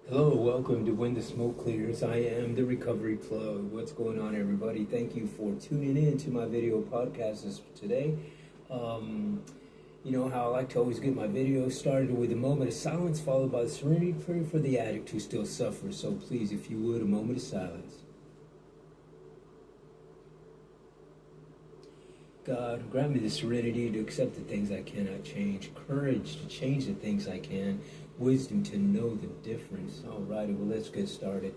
Hello, welcome to When the Smoke Clears. I am the Recovery Plug. What's going on, everybody? Thank you for tuning in to my video podcast today. You know how I like to always get my videos started with a moment of silence followed by the serenity prayer for the addict who still suffers. So please, if you would, a moment of silence. God, grant me the serenity to accept the things I cannot change, courage to change the things I can, wisdom to know the difference. Alrighty, well, let's get started.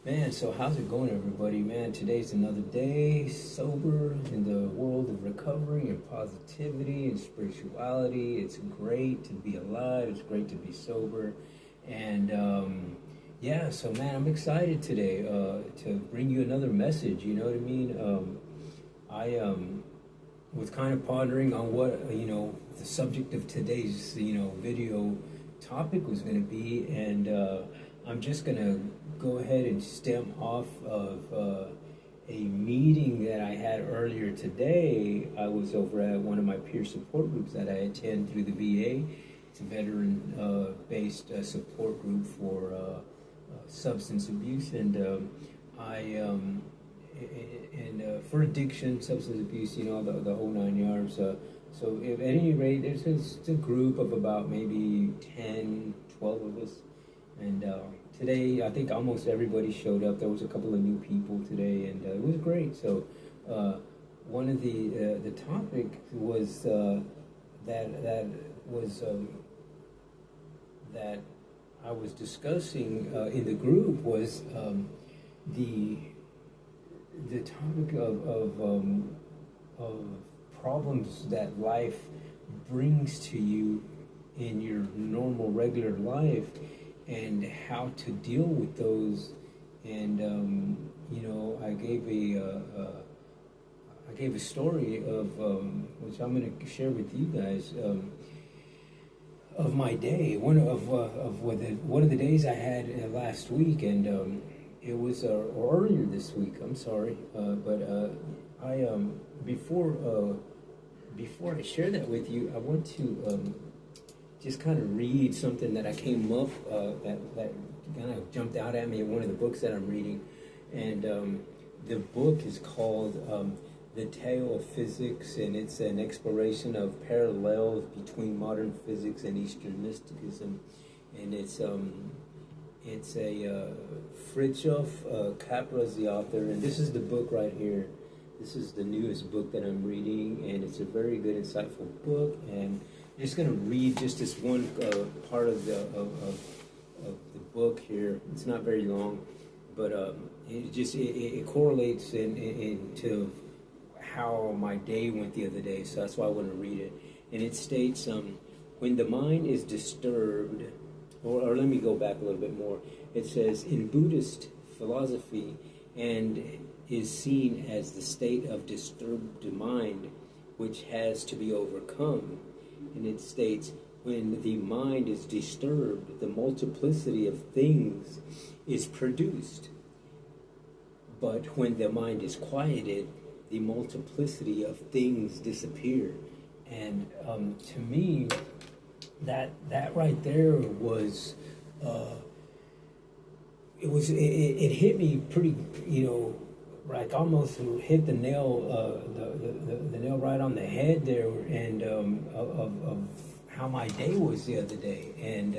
Man, so how's it going, everybody? Man, today's another day, sober in the world of recovery and positivity and spirituality. It's great to be alive. It's great to be sober. And, yeah, so, man, I'm excited today to bring you another message, you know what I mean? I was kind of pondering on what, the subject of today's, video topic was going to be, and I'm just going to go ahead and stem off of a meeting that I had earlier today. I was over at one of my peer support groups that I attend through the VA. It's a veteran-based support group for substance abuse, and for addiction, substance abuse, the whole 9 yards. So at any rate, there's a group of about maybe 10, 12 of us. And today, I think almost everybody showed up. There was a couple of new people today, and it was great. So one of the topic was that I was discussing in the group was the topic of problems that life brings to you in your normal regular life and how to deal with those. And I gave a story of which I'm going to share with you guys, of my day, one of the days I had last week. And it was earlier this week. I'm sorry, but I before I share that with you, I want to just kind of read something that I came up that kind of jumped out at me in one of the books that I'm reading, and the book is called The Tale of Physics, and it's an exploration of parallels between modern physics and Eastern mysticism, and it's a Fritjof Capra is the author, and this is the book right here. This is the newest book that I'm reading, and it's a very good, insightful book. And I'm just going to read just this one part of the book here. It's not very long, but it correlates into how my day went the other day. So that's why I want to read it. And it states, when the mind is disturbed, or let me go back a little bit more. It says, in Buddhist philosophy, and is seen as the state of disturbed mind which has to be overcome. And it states, when the mind is disturbed, the multiplicity of things is produced. But when the mind is quieted, the multiplicity of things disappear. And to me, that right there was it hit me pretty, like almost hit the nail the nail right on the head there, and of how my day was the other day. And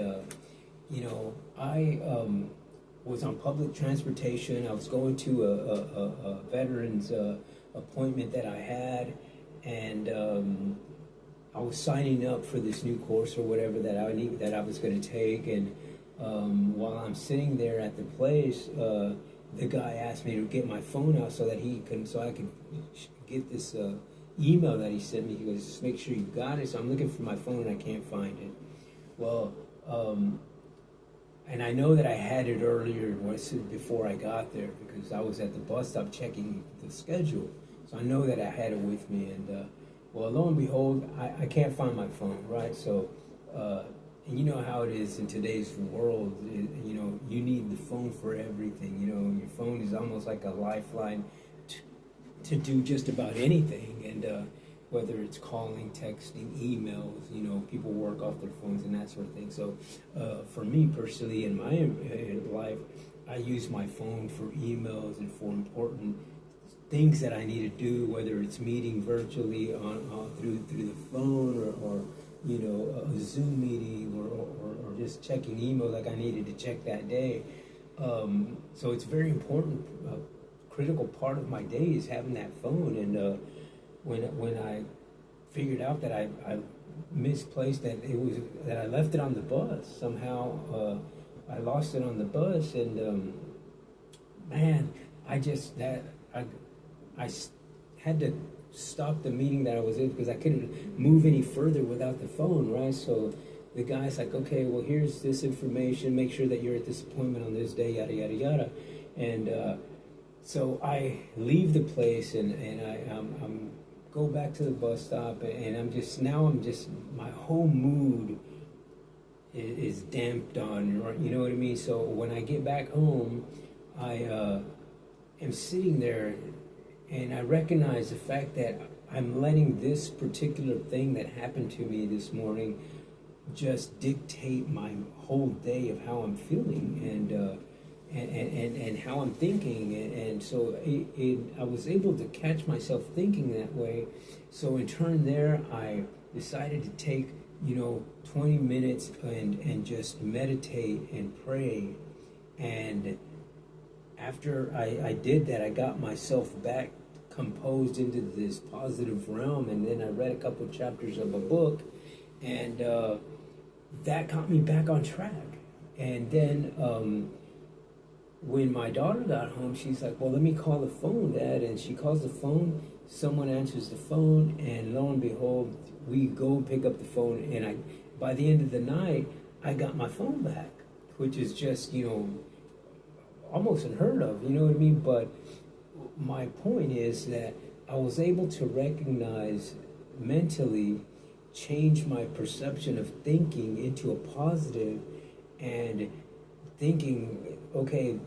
I was on public transportation. I was going to a veterans appointment that I had, and I was signing up for this new course or whatever that I was going to take. And while I'm sitting there at the place, the guy asked me to get my phone out so I could get this email that he sent me. He goes, just make sure you got it. So I'm looking for my phone and I can't find it. Well, and I know that I had it earlier before I got there, because I was at the bus stop checking the schedule. So I know that I had it with me, and well, lo and behold, I can't find my phone, right? So, and you know how it is in today's world. You need the phone for everything. Your phone is almost like a lifeline to do just about anything. And whether it's calling, texting, emails, people work off their phones and that sort of thing. So for me personally, in my life, I use my phone for emails and for important things that I need to do, whether it's meeting virtually through the phone or a Zoom meeting or just checking email like I needed to check that day. So it's very important. Critical part of my day is having that phone. And when I figured out that I misplaced that, that I left it on the bus somehow. I lost it on the bus, and man, I had to stop the meeting that I was in because I couldn't move any further without the phone, right? So the guy's like, okay, well, here's this information. Make sure that you're at this appointment on this day, yada, yada, yada. And so I leave the place, and I'm go back to the bus stop, and I'm just, my whole mood is damped on, you know what I mean? So when I get back home, I am sitting there, and I recognize the fact that I'm letting this particular thing that happened to me this morning just dictate my whole day of how I'm feeling and how I'm thinking. And so I was able to catch myself thinking that way. So in turn there, I decided to take 20 minutes and just meditate and pray. And after I did that, I got myself back composed into this positive realm. And then I read a couple chapters of a book, and that got me back on track. And then when my daughter got home, she's like, well, let me call the phone, Dad. And she calls the phone, someone answers the phone, and lo and behold, we go and pick up the phone, and by the end of the night, I got my phone back, which is just, almost unheard of, you know what I mean? But my point is that I was able to recognize mentally, change my perception of thinking into a positive, and thinking, okay,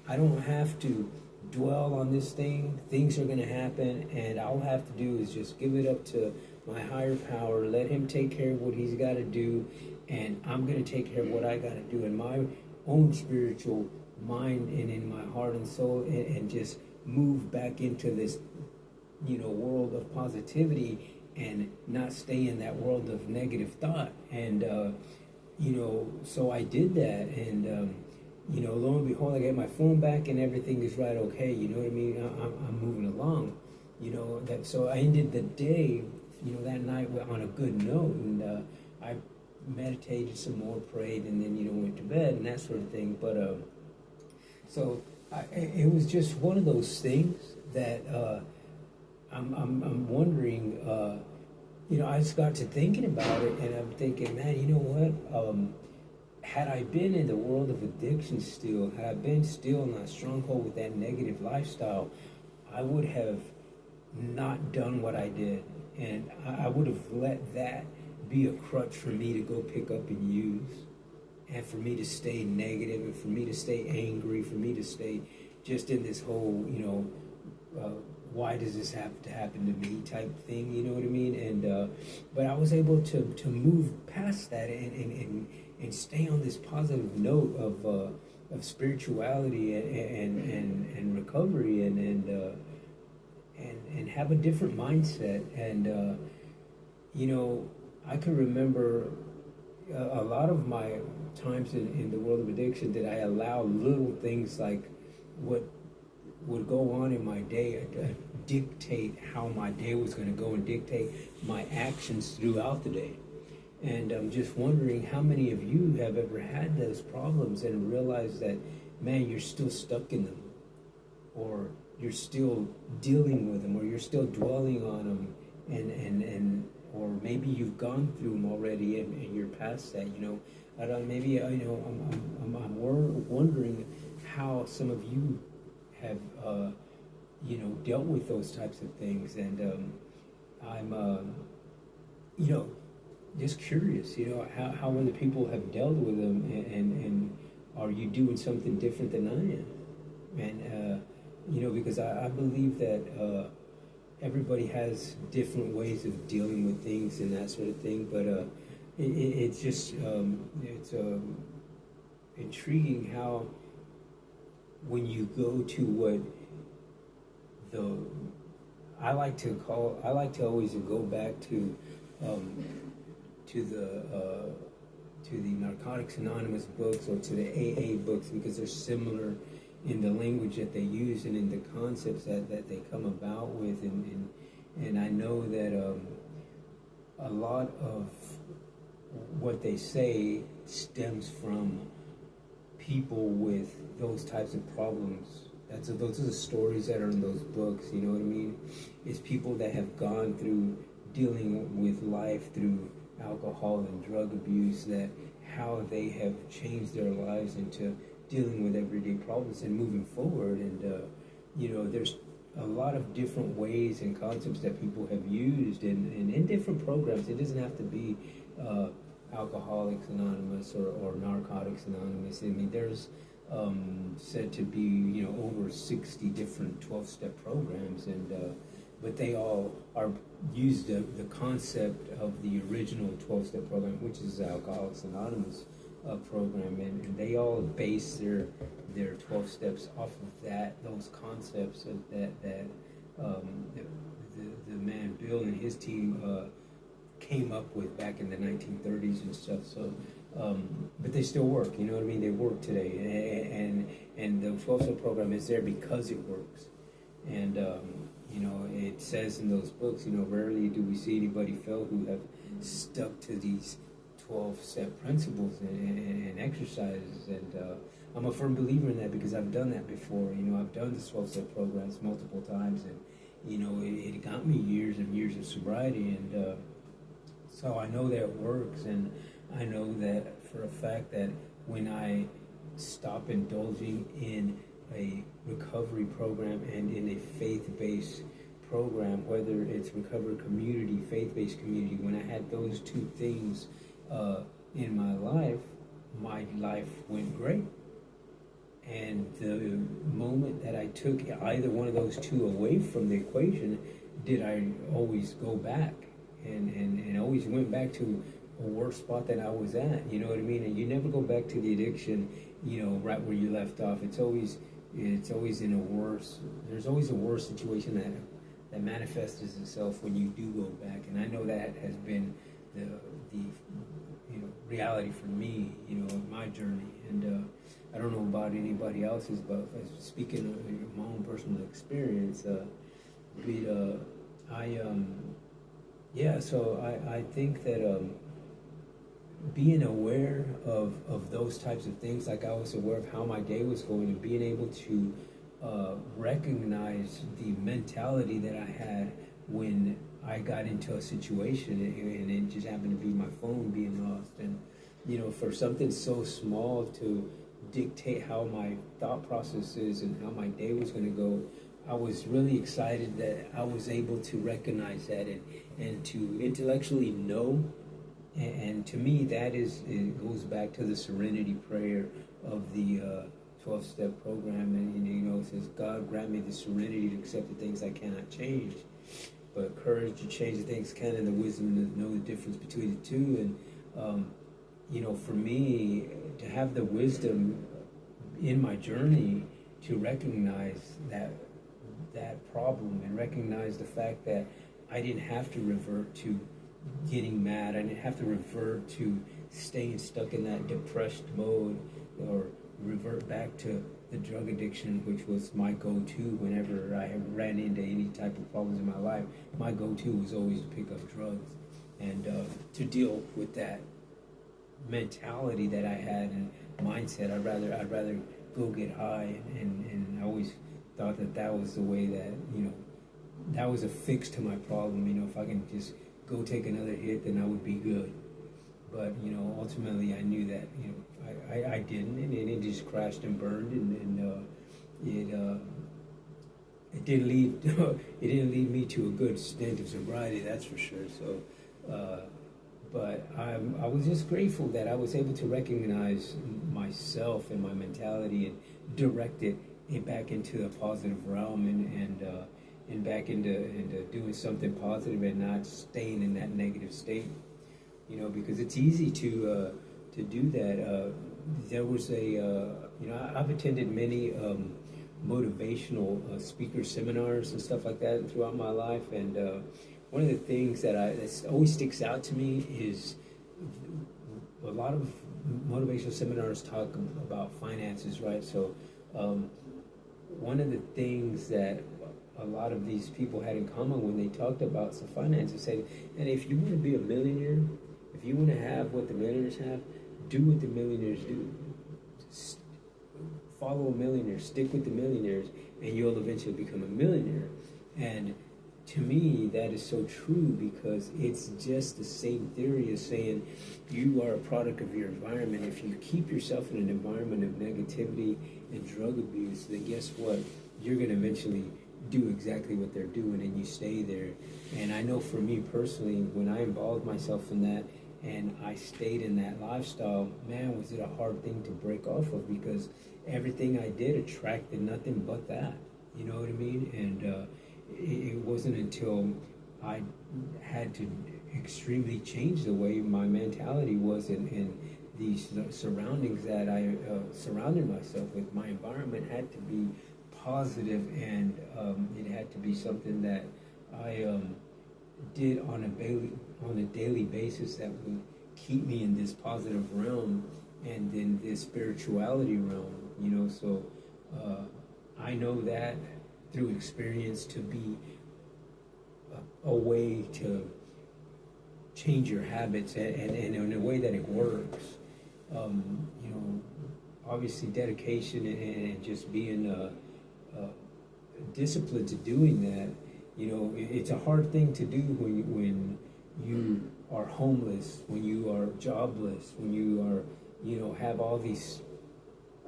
I don't have to dwell on this thing. Things are going to happen, and all I have to do is just give it up to my higher power, let him take care of what he's got to do, and I'm going to take care of what I got to do in my own spiritual mind and in my heart and soul, and just move back into this, world of positivity and not stay in that world of negative thought. And, so I did that, and, lo and behold, I get my phone back and everything is right, okay, you know what I mean? I'm moving along, so I ended the day, that night on a good note, and I meditated some more, prayed, and then, went to bed and that sort of thing. But, so it was just one of those things that I'm wondering, I just got to thinking about it, and I'm thinking, man, you know what? Had I been in the world of addiction still, had I been still in that stronghold with that negative lifestyle, I would have not done what I did. And I would have let that be a crutch for me to go pick up and use, and for me to stay negative, and for me to stay angry, for me to stay just in this whole, why does this have to happen to me type thing, you know what I mean? And but I was able to move past that and stay on this positive note of spirituality and recovery and have a different mindset. And I can remember a lot of my times in the world of addiction that I allow little things like what would go on in my day dictate how my day was going to go and dictate my actions throughout the day. And I'm just wondering how many of you have ever had those problems and realized that, man, you're still stuck in them, or you're still dealing with them, or you're still dwelling on them, and or maybe you've gone through them already and you're past that. I don't. Maybe I'm wondering how some of you have dealt with those types of things, and I'm just curious, how other people have dealt with them, and are you doing something different than I am? And because I believe that everybody has different ways of dealing with things and that sort of thing. But it's just it's intriguing how when you go to what the I like to always go back to the Narcotics Anonymous books or to the AA books, because they're similar in the language that they use and in the concepts that they come about with, and I know that a lot of what they say stems from people with those types of problems. Those are the stories that are in those books, you know what I mean? It's people that have gone through dealing with life through alcohol and drug abuse, that how they have changed their lives into dealing with everyday problems and moving forward. And there's a lot of different ways and concepts that people have used in different programs. It doesn't have to be Alcoholics Anonymous or Narcotics Anonymous. I mean, there's said to be over 60 different 12-step programs, and but they all are use the concept of the original 12-step program, which is the Alcoholics Anonymous program, and they all base their 12 steps off of those concepts that the man Bill and his team came up with back in the 1930s and stuff. So, but they still work. You know what I mean? They work today, and the 12-step program is there because it works. And it says in those books, rarely do we see anybody fail who have stuck to these 12-step principles and exercises. And I'm a firm believer in that because I've done that before. I've done the 12-step programs multiple times, and it got me years and years of sobriety, and so I know that it works, and I know that for a fact that when I stop indulging in a recovery program and in a faith-based program, whether it's recovery community, faith-based community, when I had those two things in my life went great. And the moment that I took either one of those two away from the equation, did I always go back and always went back to a worse spot than I was at, you know what I mean? And you never go back to the addiction, right where you left off. It's always in a worse, there's always a worse situation that manifests itself when you do go back. And I know that has been the reality for me, my journey. And I don't know about anybody else's, but speaking of my own personal experience, so I think that being aware of those types of things, like I was aware of how my day was going, and being able to recognize the mentality that I had when I got into a situation, and it just happened to be my phone being lost. And for something so small to dictate how my thought process is and how my day was going to go, I was really excited that I was able to recognize that and to intellectually know. And to me, it goes back to the serenity prayer of the 12-step program. And, it says, God, grant me the serenity to accept the things I cannot change, but courage to change the things can, and the wisdom to know the difference between the two. And, for me, to have the wisdom in my journey to recognize that problem and recognize the fact that I didn't have to revert to getting mad. I didn't have to revert to staying stuck in that depressed mode or revert back to the drug addiction, which was my go-to whenever I ran into any type of problems in my life. My go-to was always to pick up drugs, and to deal with that mentality that I had and mindset. I'd rather go get high, and I always thought that was the way that that was a fix to my problem. If I can just go take another hit, then I would be good. But ultimately I knew that I didn't, and it just crashed and burned, and it didn't lead me to a good stint of sobriety, that's for sure. So but I was just grateful that I was able to recognize myself and my mentality and direct it back into a positive realm, and and back into doing something positive and not staying in that negative state. Because it's easy to do that. There was I've attended many motivational speaker seminars and stuff like that throughout my life, and one of the things that always sticks out to me is a lot of motivational seminars talk about finances, right? So one of the things that a lot of these people had in common when they talked about some finances said, and if you want to be a millionaire, if you want to have what the millionaires have, do what the millionaires do. Follow a millionaire, stick with the millionaires, and you'll eventually become a millionaire. And to me, that is so true, because it's just the same theory as saying you are a product of your environment. If you keep yourself in an environment of negativity and drug abuse, then guess what? You're going to eventually do exactly what they're doing, and you stay there. And I know for me personally, when I involved myself in that and I stayed in that lifestyle, man, was it a hard thing to break off of, because everything I did attracted nothing but that. You know what I mean? And it wasn't until I had to extremely change the way my mentality was in these surroundings that I surrounded myself with. My environment had to be positive, and it had to be something that I did on a daily basis that would keep me in this positive realm and in this spirituality realm. So I know that through experience to be a way to change your habits, and in a way that it works. Obviously dedication and just being disciplined to doing that. It's a hard thing to do when you are homeless, when you are jobless, when you are, have all these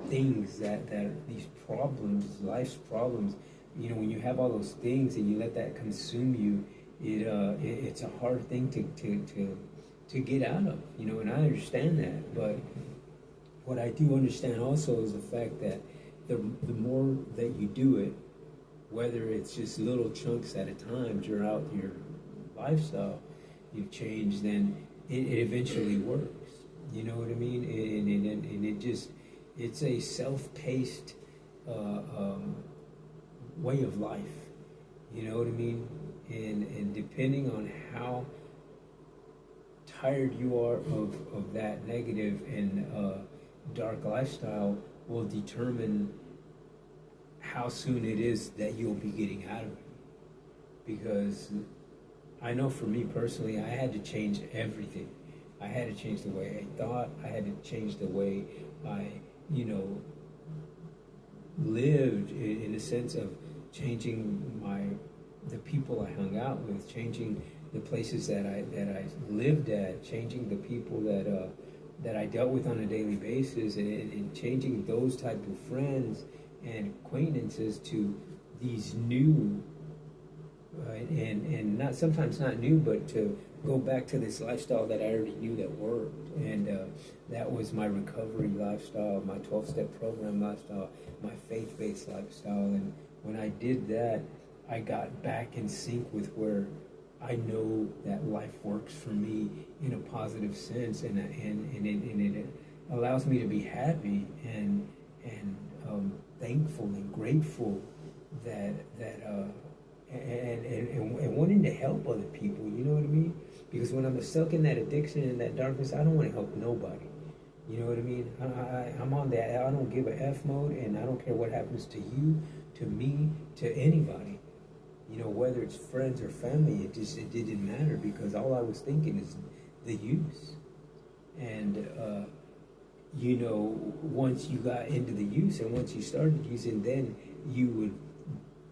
things that these problems, life's problems. When you have all those things and you let that consume you, it's a hard thing to get out of. And I understand that. But what I do understand also is the fact that the more that you do it, whether it's just little chunks at a time throughout your lifestyle you've changed, then it eventually works. You know what I mean? And it's a self-paced way of life. You know what I mean? And depending on how tired you are of that negative and dark lifestyle will determine how soon it is that you'll be getting out of it. Because I know for me personally, I had to change everything. I had to change the way I thought. I had to change the way I, lived, in a sense of changing the people I hung out with, changing the places that I lived at, changing the people that I dealt with on a daily basis, and changing those type of friends and acquaintances to these new and not sometimes not new, but to go back to this lifestyle that I already knew that worked. And that was my recovery lifestyle, my 12-step program lifestyle, my faith-based lifestyle. And when I did that, I got back in sync with where I know that life works for me in a positive sense, and it allows me to be happy and thankful and grateful and wanting to help other people. You know what I mean? Because when I'm stuck in that addiction and that darkness, I don't want to help nobody. You know what I mean? I'm on that I don't give a F mode, and I don't care what happens to you, to me, to anybody. Whether it's friends or family, it didn't matter, because all I was thinking is the use. And once you got into the use and once you started using, then you would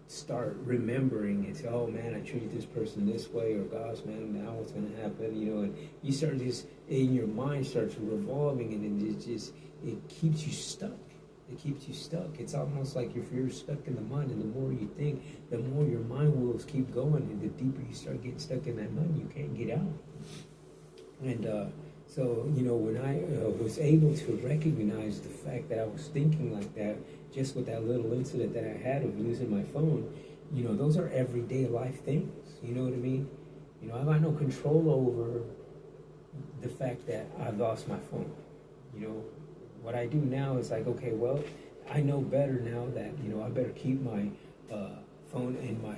start remembering it. Oh man, I treated this person this way, or gosh man, now what's going to happen? And you start just, in your mind starts revolving, and it keeps you stuck. It keeps you stuck. It's almost like if you're stuck in the mud, and the more you think, the more your mind wheels keep going, and the deeper you start getting stuck in that mud, you can't get out. And so, when I was able to recognize the fact that I was thinking like that, just with that little incident that I had of losing my phone, those are everyday life things. You know what I mean? I got no control over the fact that I've lost my phone. What I do now is like, okay, well, I know better now that, I better keep my phone in my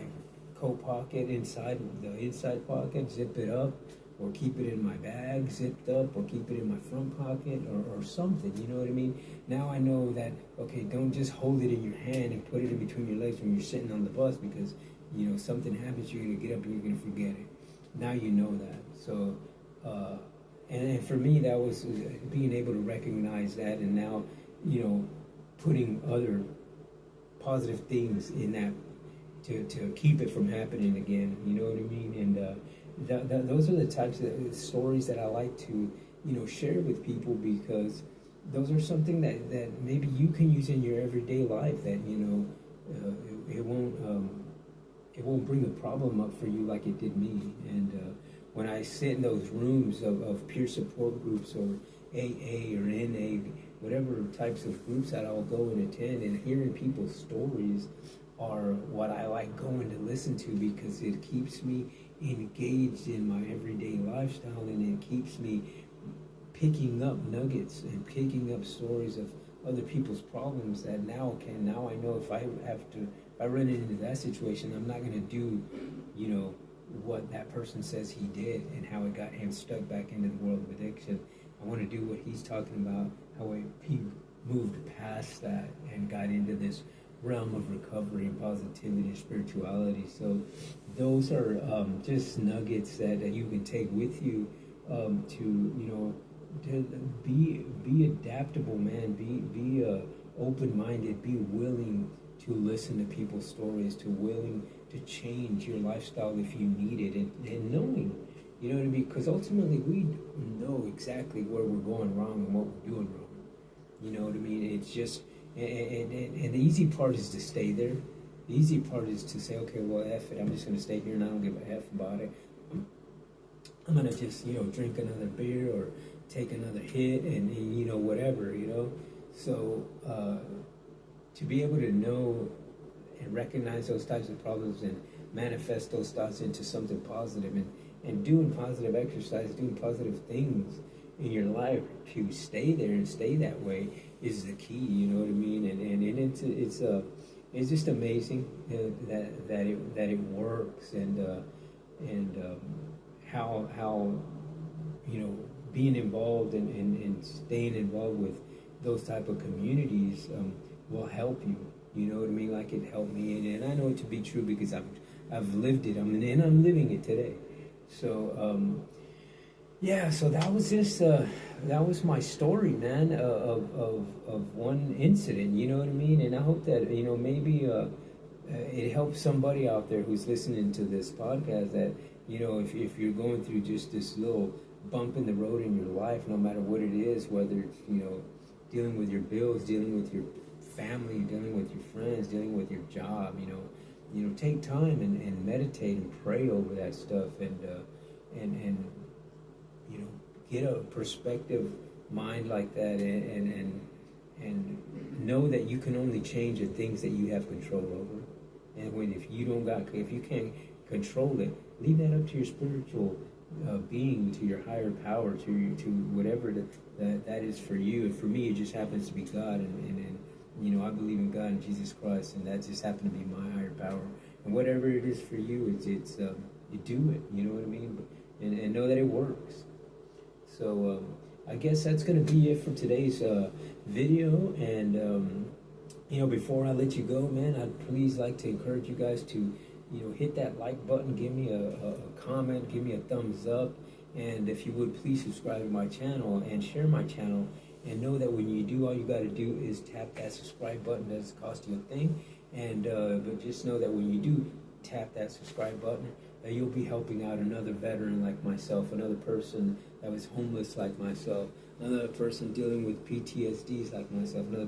coat pocket, inside the inside pocket, zip it up, or keep it in my bag zipped up, or keep it in my front pocket, or something. You know what I mean? Now I know that, okay, don't just hold it in your hand and put it in between your legs when you're sitting on the bus, because something happens, you're gonna get up and you're gonna forget it. Now you know that. So and for me, that was being able to recognize that, and now putting other positive things in that to keep it from happening again. You know what I mean? And those are the types of stories that I like to share with people, because those are something that maybe you can use in your everyday life, that it won't bring a problem up for you like it did me. And when I sit in those rooms of peer support groups, or AA or NA, whatever types of groups that I'll go and attend, and hearing people's stories are what I like going to listen to, because it keeps me engaged in my everyday lifestyle, and it keeps me picking up nuggets and picking up stories of other people's problems, that now I know if I run into that situation, I'm not going to do what that person says he did, and how it got him stuck back into the world of addiction. I want to do what he's talking about, how he moved past that and got into this realm of recovery and positivity and spirituality. So those are just nuggets that you can take with you to be adaptable, man. Be open-minded. Be willing to listen to people's stories. To willing to change your lifestyle if you need it, and knowing, what I mean? Because ultimately we know exactly where we're going wrong and what we're doing wrong. You know what I mean? It's just, and the easy part is to stay there. The easy part is to say, okay, well, F it, I'm just going to stay here and I don't give a F about it. I'm going to just, drink another beer or take another hit and whatever, So to be able to know and recognize those types of problems and manifest those thoughts into something positive, and doing positive exercise, doing positive things in your life to stay there and stay that way is the key. You know what I mean? And it's just amazing that it works, and how being involved and staying involved with those type of communities will help you. You know what I mean? Like it helped me, and I know it to be true because I've lived it. I'm living it today. So so that was just that was my story, man, of one incident. You know what I mean? And I hope that maybe it helps somebody out there who's listening to this podcast, that if you're going through just this little bump in the road in your life, no matter what it is, whether it's dealing with your bills, dealing with your family, dealing with your friends, dealing with your job, take time and meditate and pray over that stuff, and get a perspective mind like that, and know that you can only change the things that you have control over. And if you can't control it, leave that up to your spiritual being, to your higher power, to whatever that is for you. And for me, it just happens to be God, and I believe in God and Jesus Christ, and that just happened to be my higher power. And whatever it is for you, it's you do it. You know what I mean? And know that it works. So I guess that's going to be it for today's video. And before I let you go, man, I'd please like to encourage you guys to hit that like button, give me a comment, give me a thumbs up, and if you would, please subscribe to my channel and share my channel. And know that when you do, all you got to do is tap that subscribe button. It doesn't cost you a thing. And but just know that when you do tap that subscribe button, that you'll be helping out another veteran like myself, another person that was homeless like myself, another person dealing with PTSDs like myself, another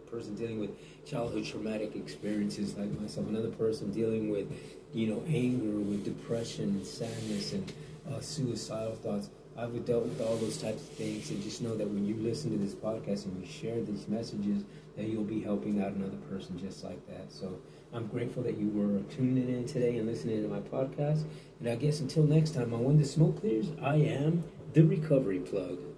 person dealing with childhood traumatic experiences like myself, another person dealing with anger, with depression and sadness and suicidal thoughts. I've dealt with all those types of things, and just know that when you listen to this podcast and you share these messages, that you'll be helping out another person just like that. So I'm grateful that you were tuning in today and listening to my podcast. And I guess until next time, on When the Smoke Clears, I am the Recovery Plug.